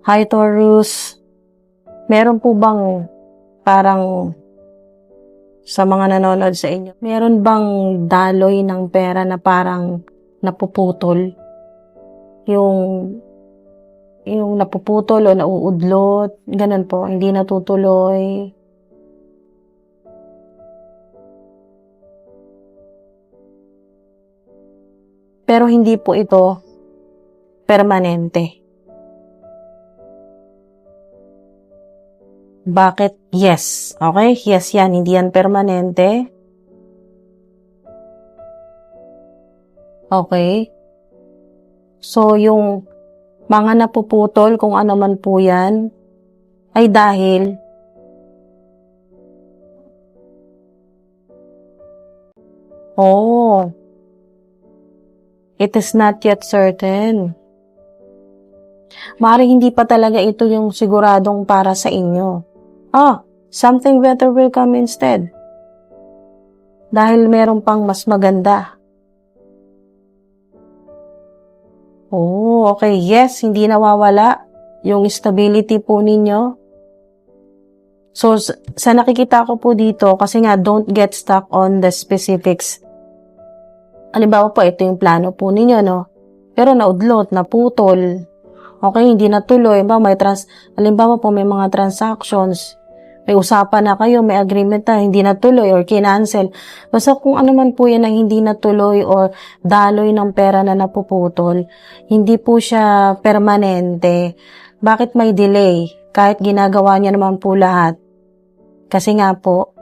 Hi Taurus, meron po bang parang sa mga nanonood sa inyo, meron bang daloy ng pera na parang napuputol? Yung napuputol o nauudlot, ganun po, hindi natutuloy. Pero hindi po ito permanente. Bakit? Yes. Okay? Yes yan. Hindi yan permanente. Okay? So, yung mga napuputol, kung ano man po yan, ay dahil it is not yet certain. Maaaring hindi pa talaga ito yung siguradong para sa inyo. Something better will come instead. Dahil meron pang mas maganda. Okay. Yes, hindi nawawala yung stability po ninyo. So, sa nakikita ko po dito, kasi nga, don't get stuck on the specifics. Halimbawa po, ito yung plano po ninyo, no? Pero naudlot, naputol. Okay, hindi natuloy. Halimbawa po, may mga transactions. May usapan na kayo, may agreement na hindi natuloy or kinancel. Basta kung ano man po yan na hindi natuloy or daloy ng pera na napuputol, hindi po siya permanente. Bakit may delay? Kahit ginagawa niya naman po lahat. Kasi nga po,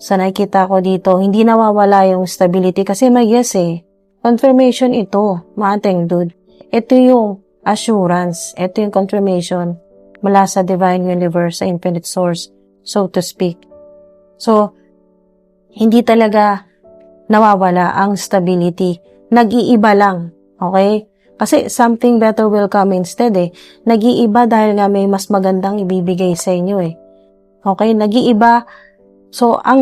sa nakikita ko dito, hindi nawawala yung stability kasi may yes eh. Confirmation ito, mating dude. Ito yung assurance, ito yung confirmation mula sa Divine Universe, sa Infinite Source, so to speak. So, hindi talaga nawawala ang stability. Nag-iiba lang, okay? Kasi something better will come instead eh. Nag-iiba dahil nga may mas magandang ibibigay sa inyo eh. Okay? Nag-iiba. So, ang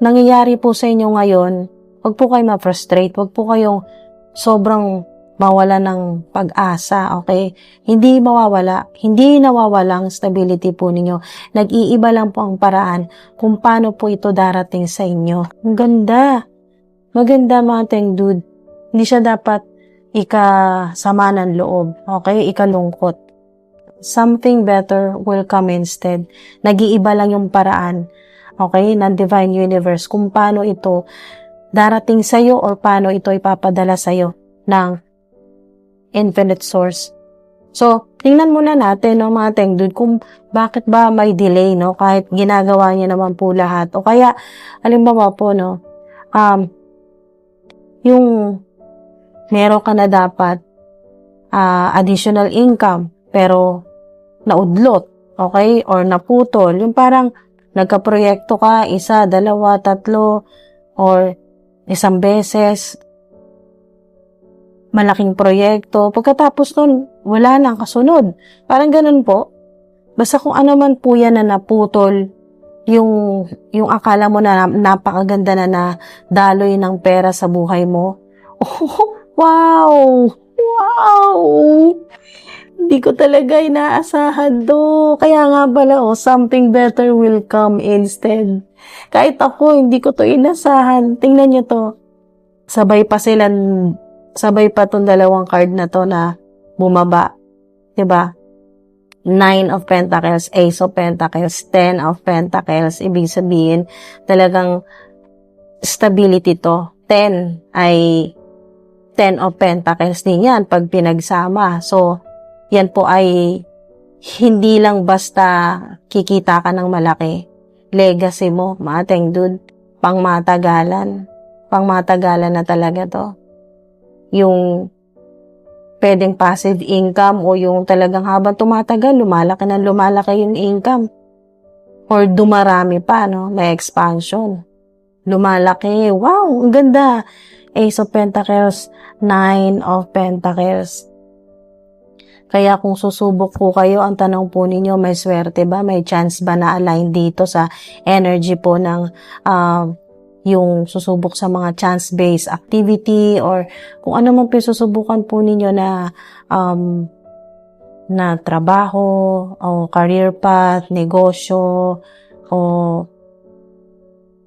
nangyayari po sa inyo ngayon, wag po kayo ma-frustrate, wag po kayong sobrang mawala ng pag-asa, okay? Hindi mawawala, hindi nawawala ang stability po ninyo. Nag-iiba lang po ang paraan kung paano po ito darating sa inyo. Ang ganda. Maganda mga dude. Hindi siya dapat ikasama ng loob, okay? Ikalungkot. Something better will come instead. Nag-iiba lang yung paraan, okay, ng Divine Universe kung paano ito darating sa'yo or paano ito ipapadala sa'yo ng Infinite Source. So, tingnan muna natin, no, mga dude, kung bakit ba may delay, no, kahit ginagawa niya naman po lahat. O kaya, halimbawa po, no, yung meron ka na dapat additional income, pero naudlot, okay, or naputol, yung parang nagka-proyekto ka, 1, 2, 3, or isang beses, malaking proyekto, pagkatapos nun, wala nang kasunod. Parang ganun po. Basta kung ano man po yan na naputol, yung akala mo na napakaganda na daloy ng pera sa buhay mo. Wow! Wow! Hindi ko talaga inaasahan do. Kaya nga pala, something better will come instead. Kahit ako, hindi ko to inasahan. Tingnan nyo to. Sabay pa tong dalawang card na to na bumaba. Diba? 9 of Pentacles, Ace of Pentacles, 10 of Pentacles. Ibig sabihin, talagang stability to. 10 ay 10 of Pentacles din yan pag pinagsama. So, yan po ay hindi lang basta kikita ka ng malaki. Legacy mo, mating dude, pangmatagalan. Pangmatagalan na talaga to. Yung pwedeng passive income o yung talagang habang tumatagal, lumalaki yung income. Or dumarami pa, no? May expansion. Lumalaki. Wow, ang ganda. Ace of Pentacles, 9 of Pentacles. Kaya kung susubok po kayo, ang tanong po ninyo, may swerte ba? May chance ba na align dito sa energy po ng yung susubok sa mga chance-based activity or kung ano man po susubukan po ninyo na na trabaho, o career path, negosyo, o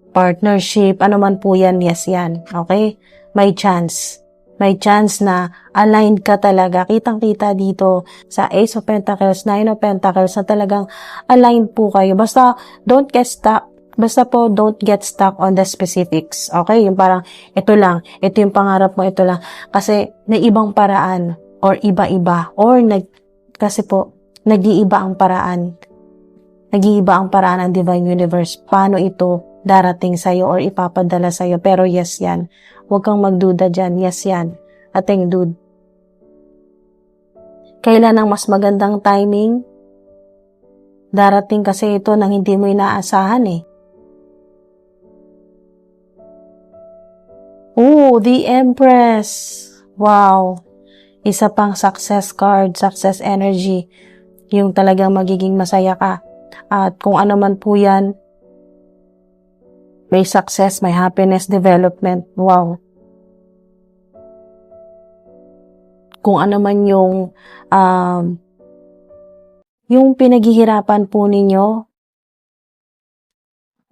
partnership, ano man po yan, yes yan. Okay? May chance. May chance na aligned ka talaga. Kitang-kita dito sa Ace of Pentacles, Nine of Pentacles na talagang aligned po kayo. Basta don't get stuck. Basta po don't get stuck on the specifics. Okay? Yung parang ito lang, ito yung pangarap mo, ito lang. Kasi may ibang paraan or iba-iba or kasi po nag-iiba ang paraan. Nag-iiba ang paraan ng Divine Universe. Paano ito darating sa'yo or ipapadala sa'yo. Pero yes yan. Huwag kang magduda dyan. Yes yan. Ating dude. Kailan ang mas magandang timing? Darating kasi ito nang hindi mo inaasahan eh. Oh, the Empress. Wow. Isa pang success card, success energy. Yung talagang magiging masaya ka. At kung ano man po yan, may success, may happiness, development. Wow. Kung ano man yung pinaghihirapan po ninyo,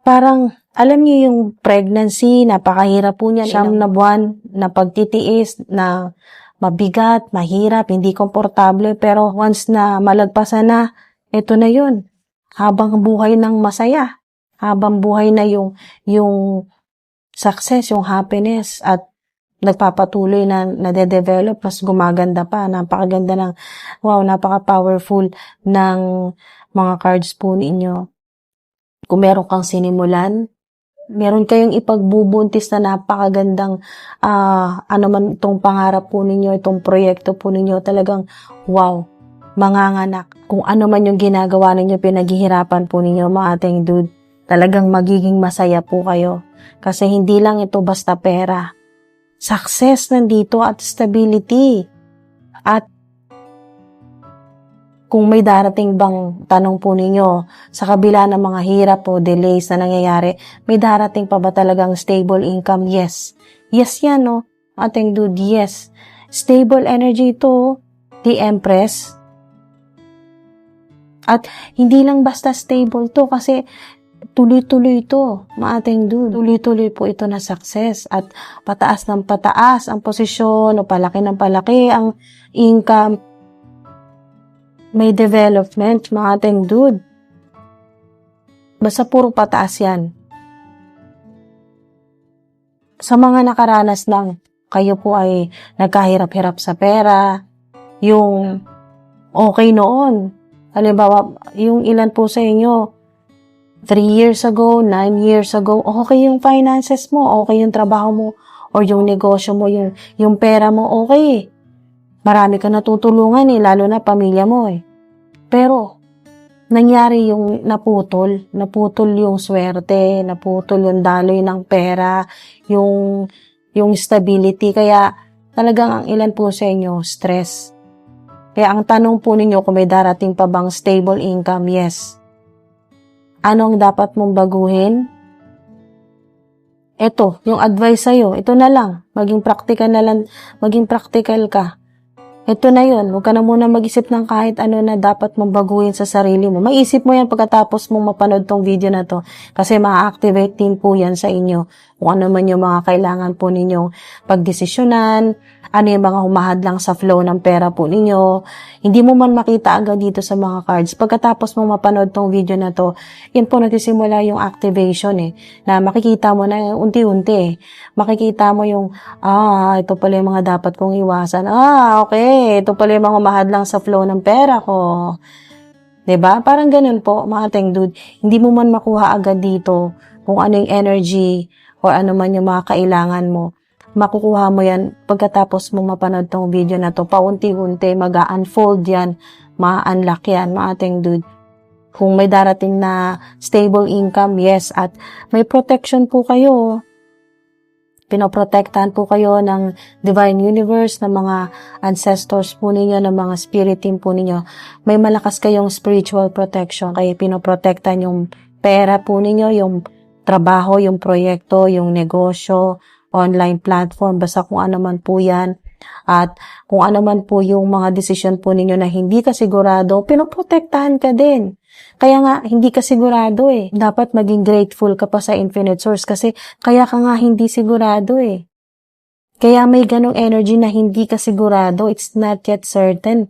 parang, alam niyo yung pregnancy, napakahirap po niyan. 9 na buwan na pagtitiis, na mabigat, mahirap, hindi komportable, pero once na malagpasan na, ito na yun. Habang buhay ng masaya. Habang buhay na yung success, yung happiness, at nagpapatuloy na nade-develop, mas gumaganda pa. Napakaganda ng, wow, napaka-powerful ng mga cards po ninyo. Kung meron kang sinimulan, meron kayong ipagbubuntis na napakagandang, ano man itong pangarap po ninyo, itong proyekto po ninyo, talagang, wow, manganganak. Kung ano man yung ginagawa ninyo, pinaghihirapan po ninyo, mga ating dude, talagang magiging masaya po kayo. Kasi hindi lang ito basta pera. Success nandito at stability. At kung may darating bang tanong po ninyo, sa kabila ng mga hirap o delays na nangyayari, may darating pa ba talagang stable income? Yes. Yes yan, no? Ating dude, yes. Stable energy ito, the Empress. At hindi lang basta stable to kasi tuloy-tuloy ito, maating dude. Tuloy-tuloy po ito na success at pataas ng pataas ang posisyon o palaki ng palaki ang income. May development, maating dude. Basta puro pataas yan. Sa mga nakaranas ng kayo po ay nagkahirap-hirap sa pera, yung okay noon. Halimbawa, yung ilan po sa inyo, 3 years ago, 9 years ago, okay yung finances mo, okay yung trabaho mo, or yung negosyo mo, yung pera mo, okay. Marami ka natutulungan lalo na pamilya mo Pero, nangyari yung naputol yung swerte, naputol yung daloy ng pera, yung stability, kaya talagang ang ilan po sa inyo, stress. Kaya ang tanong po ninyo kung may darating pa bang stable income, yes. Ano ang dapat mong baguhin? Ito, yung advice sa'yo, ito na lang. Maging practical ka. Ito na yun. Huwag ka na muna mag-isip ng kahit ano na dapat mong baguhin sa sarili mo. Maisip mo yan pagkatapos mong mapanood tong video na to. Kasi ma-activate din po yan sa inyo. Kung ano man yung mga kailangan po ninyong pagdesisyonan, ano yung mga humahadlang sa flow ng pera po ninyo. Hindi mo man makita agad dito sa mga cards. Pagkatapos mong mapanood tong video na to, yun po nagsisimula yung activation na makikita mo na unti-unti Makikita mo yung, ito pala yung mga dapat kong iwasan. Okay, ito pala yung mga humahadlang sa flow ng pera ko. 'Di ba? Parang ganun po, mga ating dude. Hindi mo man makuha agad dito kung ano yung energy or ano man yung mga kailangan mo. Makukuha mo yan pagkatapos mong mapanood tong video na to. Paunti-unti, mag-unfold yan, ma-unlock yan, mga ating dude. Kung may darating na stable income, yes, at may protection po kayo. Pinoprotektahan po kayo ng Divine Universe, ng mga ancestors po ninyo, ng mga spirit team po ninyo. May malakas kayong spiritual protection, kaya pinoprotektahan yung pera po ninyo, yung trabaho, yung proyekto, yung negosyo, online platform, basta kung ano man po yan. At kung ano man po yung mga desisyon po ninyo na hindi ka sigurado, pinoprotektahan ka din. Kaya nga, hindi ka sigurado eh. Dapat maging grateful ka pa sa infinite source kasi kaya ka nga hindi sigurado eh. Kaya may ganong energy na hindi ka sigurado. It's not yet certain.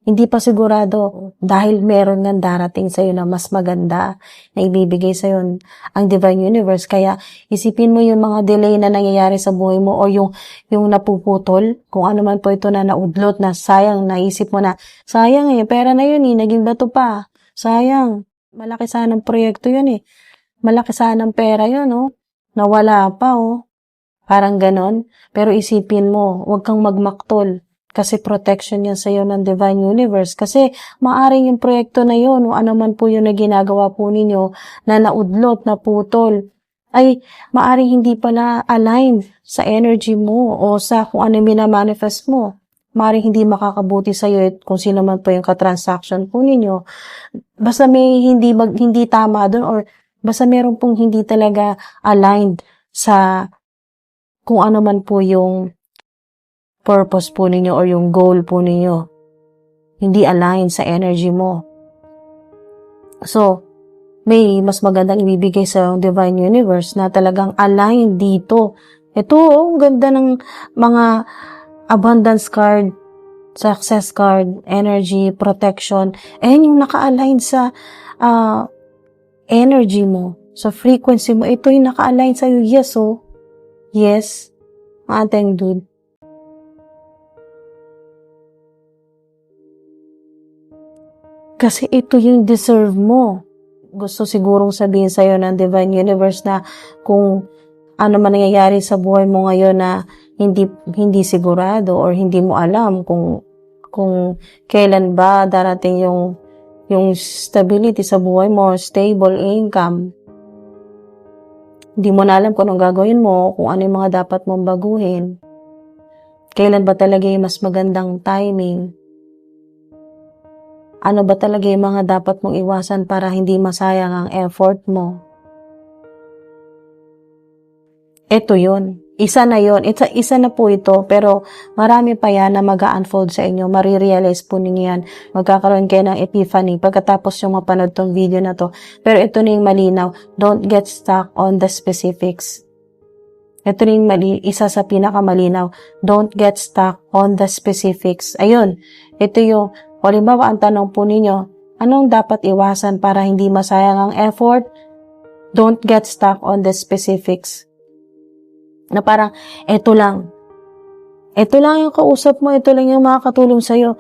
Hindi pa sigurado dahil meron nga darating sa'yo na mas maganda na ibibigay sa'yo ang Divine Universe. Kaya isipin mo yung mga delay na nangyayari sa buhay mo o yung napuputol, kung ano man po ito na naudlot na sayang, naisip mo na, sayang eh, pera na yun eh, naging bato pa. Sayang, malaki sanang proyekto yun eh. Malaki sanang pera yun oh. Nawala pa oh. Parang ganon. Pero isipin mo, huwag kang magmaktol. Kasi protection yan sa'yo ng Divine Universe. Kasi maaring yung proyekto na yun, o ano man po yung na ginagawa po ninyo, na naudlot, na putol, ay maaring hindi pala aligned sa energy mo o sa kung ano minamanifest mo. Maaring hindi makakabuti sa'yo kung sino man po yung katransaction po ninyo. Basta may hindi tama doon or basta meron pong hindi talaga aligned sa kung ano man po yung purpose po ninyo or yung goal po ninyo. Hindi align sa energy mo. So, may mas magandang ibibigay sa Divine Universe na talagang align dito. Ito, ang ganda ng mga abundance card, success card, energy, protection. Ayan yung naka-align sa energy mo, sa frequency mo. Ito yung naka-align sa'yo. Yes, oh. Yes. Ating dude. Kasi ito yung deserve mo. Gusto sigurong sabihin sa'yo ng Divine Universe na kung ano man nangyayari sa buhay mo ngayon na hindi sigurado or hindi mo alam kung kailan ba darating yung stability sa buhay mo, stable income. Hindi mo na alam kung anong gagawin mo, kung ano yung mga dapat mong baguhin. Kailan ba talaga yung mas magandang timing? Ano ba talaga yung mga dapat mong iwasan para hindi masayang ang effort mo? Ito yun. Isa na yun. Isa na po ito. Pero marami pa yan na mag-unfold sa inyo. Marirealize po ninyo yan. Magkakaroon kayo ng epiphany pagkatapos yung mapanood tong video na to. Pero ito na yung malinaw. Don't get stuck on the specifics. Ito na yung isa sa pinakamalinaw. Don't get stuck on the specifics. Ayun. Ito yung halimbawa, ang tanong po ninyo, anong dapat iwasan para hindi masayang ang effort? Don't get stuck on the specifics. Na parang, eto lang. Ito lang yung kausap mo, ito lang yung makakatulong sa'yo.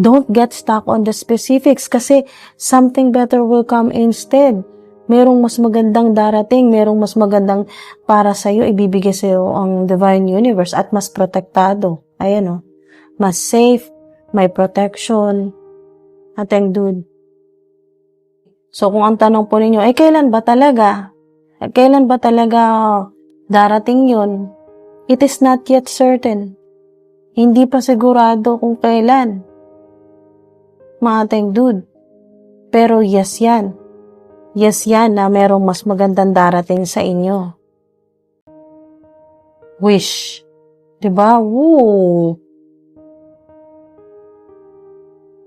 Don't get stuck on the specifics kasi something better will come instead. Merong mas magandang darating, merong mas magandang para sa'yo, ibibigay sa'yo ang Divine Universe at mas protektado. Ayan o. Mas safe, may protection. Ating dude. So, kung ang tanong po ninyo, kailan ba talaga? Kailan ba talaga darating yun? It is not yet certain. Hindi pa sigurado kung kailan. Ating dude. Pero yes yan. Yes yan na merong mas magandang darating sa inyo. Wish. Diba? Woo!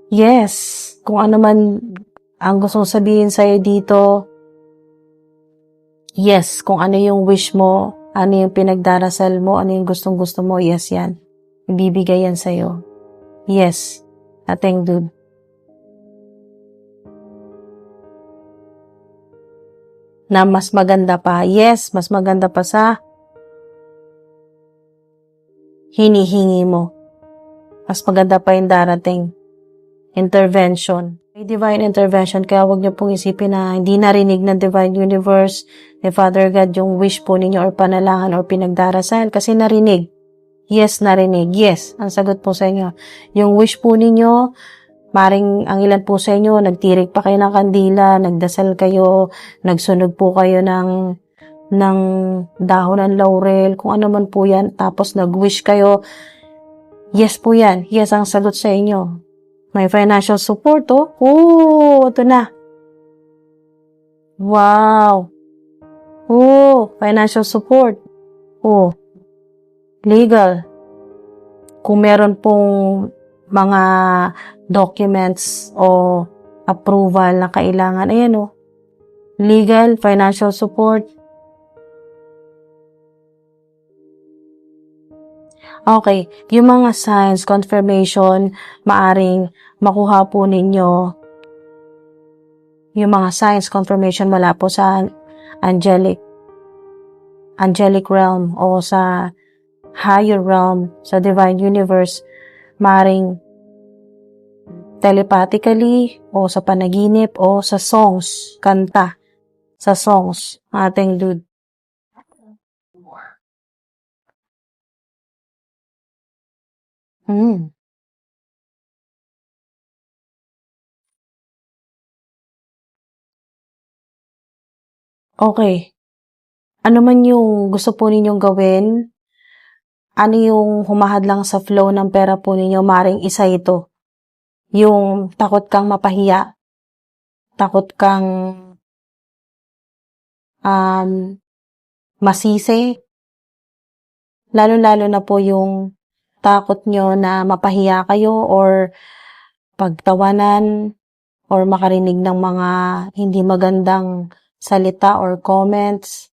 Yes, kung ano man ang gustong sabihin sa'yo dito, yes, kung ano yung wish mo, ano yung pinagdarasal mo, ano yung gustong-gusto mo, yes yan. Ibibigay yan sa'yo. Yes, ating dude. Na mas maganda pa, yes, mas maganda pa sa hinihingi mo. Mas maganda pa yung darating. Intervention. May divine intervention, kaya huwag niyo pong isipin na hindi narinig ng Divine Universe, ni Father God, yung wish po ninyo or panalangan or pinagdarasal, kasi narinig. Yes, narinig. Yes, ang sagot po sa inyo. Yung wish po ninyo, maring ang ilan po sa inyo, nagtirik pa kayo ng kandila, nagdasal kayo, nagsunog po kayo ng dahon ng laurel, kung ano man po yan, tapos nag-wish kayo. Yes po yan. Yes, ang sagot sa inyo. May financial support, oh. Oh, ito na. Wow. Oh, financial support. Oh, legal. kung meron pong mga documents o approval na kailangan, ayan o, legal, financial support. Okay, yung mga signs, confirmation, maaring makuha po ninyo yung mga signs, confirmation mula po sa angelic realm o sa higher realm, sa divine universe, maaring telepathically o sa panaginip o sa songs, kanta, sa songs, ating dude. Okay. Ano man yung gusto po ninyong gawin, ano yung humahadlang sa flow ng pera po ninyo, maring isa ito. Yung takot kang mapahiya, takot kang masisi, lalo-lalo na po yung takot nyo na mapahiya kayo or pagtawanan or makarinig ng mga hindi magandang salita or comments.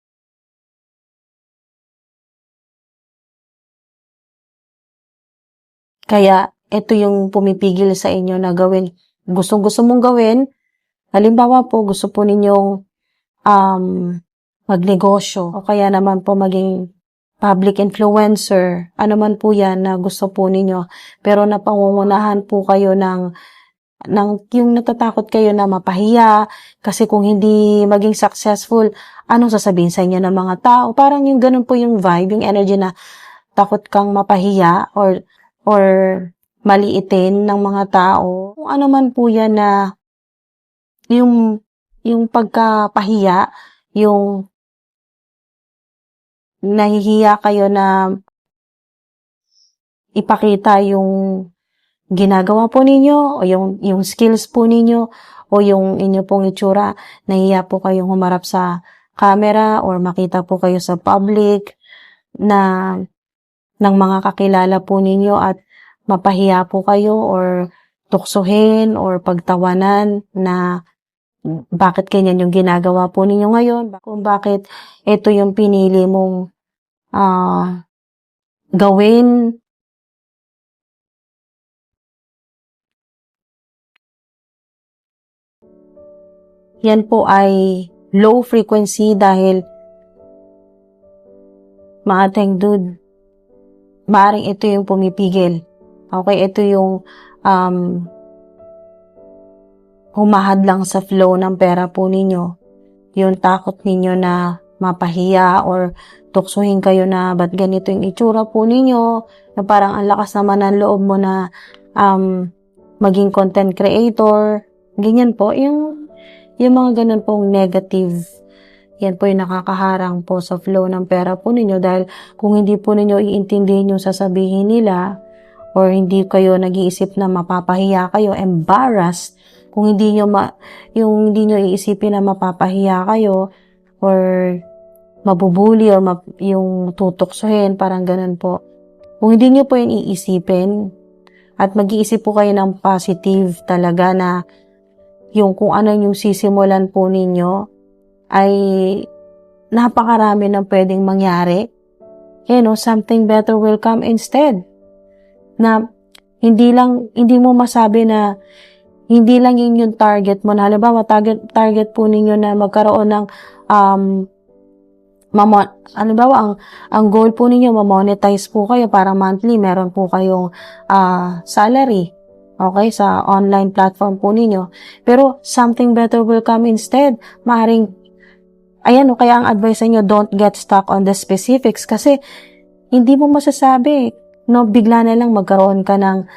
Kaya ito yung pumipigil sa inyo na gawin. Gustong-gusto mong gawin. Halimbawa po, gusto po ninyong magnegosyo o kaya naman po maging public influencer. Ano man po yan na gusto po ninyo. Pero napangungunahan po kayo ng yung natatakot kayo na mapahiya kasi kung hindi maging successful, anong sasabihin sa inyo ng mga tao? Parang yung ganun po yung vibe, yung energy na takot kang mapahiya or maliitin ng mga tao. Kung ano man po yan na yung pagkapahiya, yung nahihiya kayo na ipakita yung ginagawa po ninyo o yung skills po ninyo o yung inyo pong itsura, nahihiya po kayong humarap sa camera or makita po kayo sa public na ng mga kakilala po ninyo at mapahiya po kayo or tuksohin or pagtawanan na bakit ganyan yung ginagawa po ninyo ngayon, kung bakit ito yung pinili mong gawin. Yan po ay low frequency dahil mga teng dude, maaaring ito yung pumipigil. Okay, ito yung humahadlang sa flow ng pera po ninyo. Yung takot ninyo na mapahiya or tuksuhin kayo na ba't ganito yung itsura po ninyo, na parang ang lakas naman ng loob mo na maging content creator. Ganyan po, yung mga ganun pong negative, yan po yung nakakaharang po sa flow ng pera po ninyo dahil kung hindi po ninyo iintindihin yung sasabihin nila or hindi kayo nag-iisip na mapapahiya kayo, embarrassed, kung hindi nyo yung hindi nyo iisipin na mapapahiya kayo or mabubuli or yung tutuksohin, parang ganun po. Kung hindi nyo po yung iisipin at mag-iisip po kayo ng positive talaga na yung kung ano yung sisimulan po ninyo ay napakarami ng pwedeng mangyari. Something better will come instead. Na hindi mo masabi na hindi lang yun yung target mo. Na halimbawa, target po ninyo na magkaroon ng halimbawa, ang goal po ninyo, ma-monetize po kayo para monthly, meron po kayong salary. Okay, sa online platform po ninyo. Pero something better will come instead. Maaring, kaya ang advice sa inyo, don't get stuck on the specifics kasi hindi mo masasabi. No, bigla na lang magkaroon ka ng,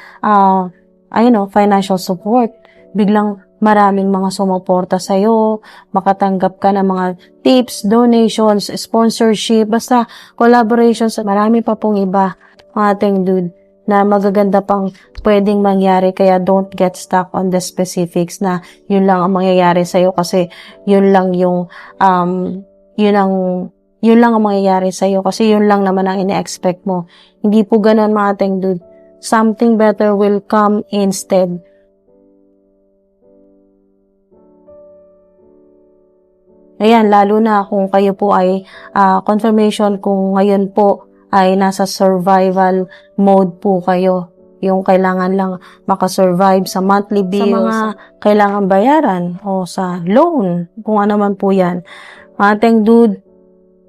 financial support. Biglang maraming mga sumuporta sa'yo, makatanggap ka ng mga tips, donations, sponsorship, basta collaborations, marami pa pong iba, mga ating dude, na magaganda pang pwedeng mangyari, kaya don't get stuck on the specifics na yun lang ang mangyayari sa'yo kasi yun lang ang mangyayari sa'yo kasi yun lang naman ang ine-expect mo. Hindi po ganun, mga ating dude. something better will come instead. Ayan, lalo na kung kayo po ay confirmation kung ngayon po ay nasa survival mode po kayo. Yung kailangan lang makasurvive sa monthly bills, sa mga kailangan bayaran o sa loan, kung ano man po yan. Mga dude,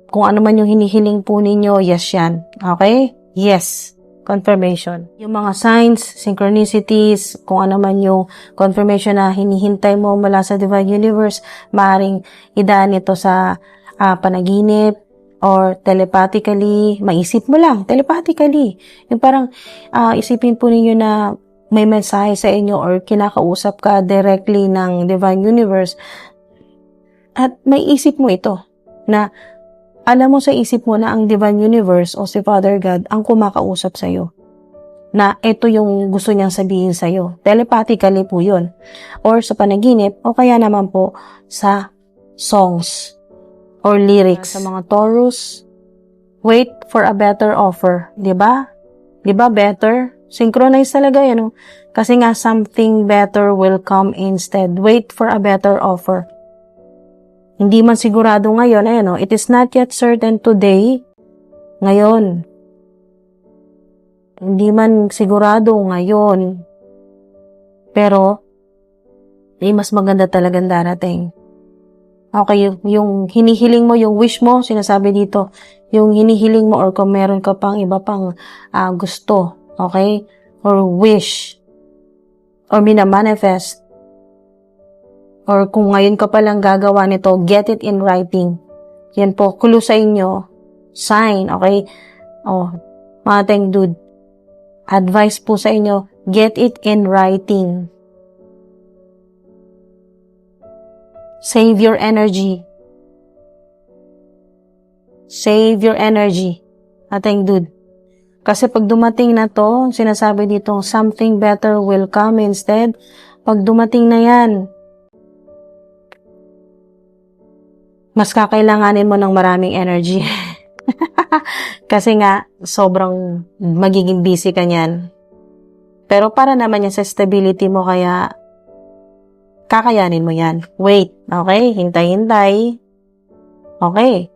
kung ano man yung hinihiling po ninyo, yes yan. Okay? Yes. Confirmation. Yung mga signs, synchronicities, kung ano man yung confirmation na hinihintay mo mula sa Divine Universe, maaaring idaan ito sa panaginip or telepathically, maisip mo lang, telepathically. Yung parang isipin po ninyo na may mensahe sa inyo or kinakausap ka directly ng Divine Universe at may isip mo ito na alam mo sa isip mo na ang Divine Universe o si Father God ang kumakausap sa'yo. Na ito yung gusto niyang sabihin sa'yo. Telepathically po yun. Or sa panaginip, o kaya naman po sa songs or lyrics. Sa mga Taurus, wait for a better offer. Diba? Diba better? Synchronize talaga yan. Kasi nga something better will come instead. Wait for a better offer. Hindi man sigurado ngayon, ayan it is not yet certain today, ngayon. Hindi man sigurado ngayon, pero mas maganda talagang darating. Okay, yung hinihiling mo, yung wish mo, sinasabi dito, yung hinihiling mo or kung meron ka pang iba pang gusto, okay, or wish, or minamanifest, or kung ngayon ka palang gagawa nito, get it in writing. Yan po, clue sa inyo. Sign, okay? Mga dude. Advice po sa inyo, get it in writing. Save your energy. Save your energy. Dude. Kasi pag dumating na to, sinasabi dito, something better will come instead. Pag dumating na yan, mas kakailanganin mo ng maraming energy. Kasi nga, sobrang magiging busy ka niyan. Pero para naman yan sa stability mo, kaya kakayanin mo yan. Wait, okay? Hintay-hintay. Okay.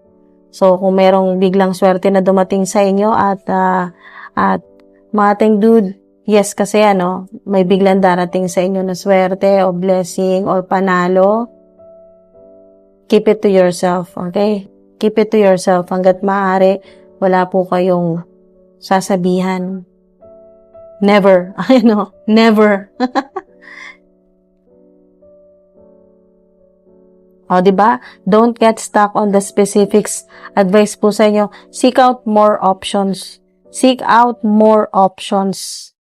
So, kung merong biglang swerte na dumating sa inyo at mga dude, yes, kasi may biglang darating sa inyo na swerte o blessing o panalo. Keep it to yourself, okay? Keep it to yourself hanggat maaari, wala po kayong sasabihan. Never. Never. Diba? Don't get stuck on the specifics. Advice po sa inyo, seek out more options. Seek out more options.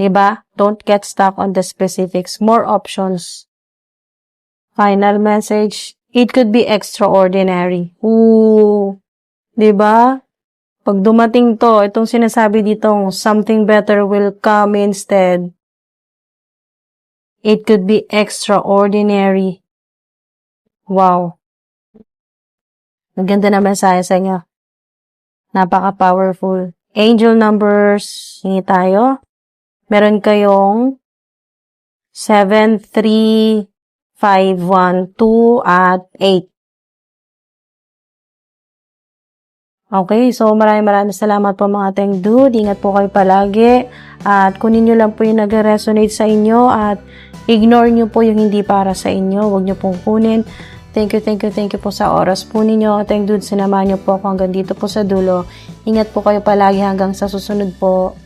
Diba? Don't get stuck on the specifics. More options. Final message. It could be extraordinary. Diba? Pag dumating to, itong sinasabi ditong something better will come instead. It could be extraordinary. Wow. Maganda na mensahe sa inyo. Napaka-powerful. Angel numbers. Hingi tayo. Meron kayong 7, 3, 5, 1, 2, at 8. Okay, so maraming salamat po mga dude. Ingat po kayo palagi. At kunin nyo lang po yung nag-resonate sa inyo at ignore nyo po yung hindi para sa inyo. Huwag nyo pong kunin. Thank you po sa oras po ninyo. Dude, sinamahan nyo po ako hanggang dito po sa dulo. Ingat po kayo palagi hanggang sa susunod po.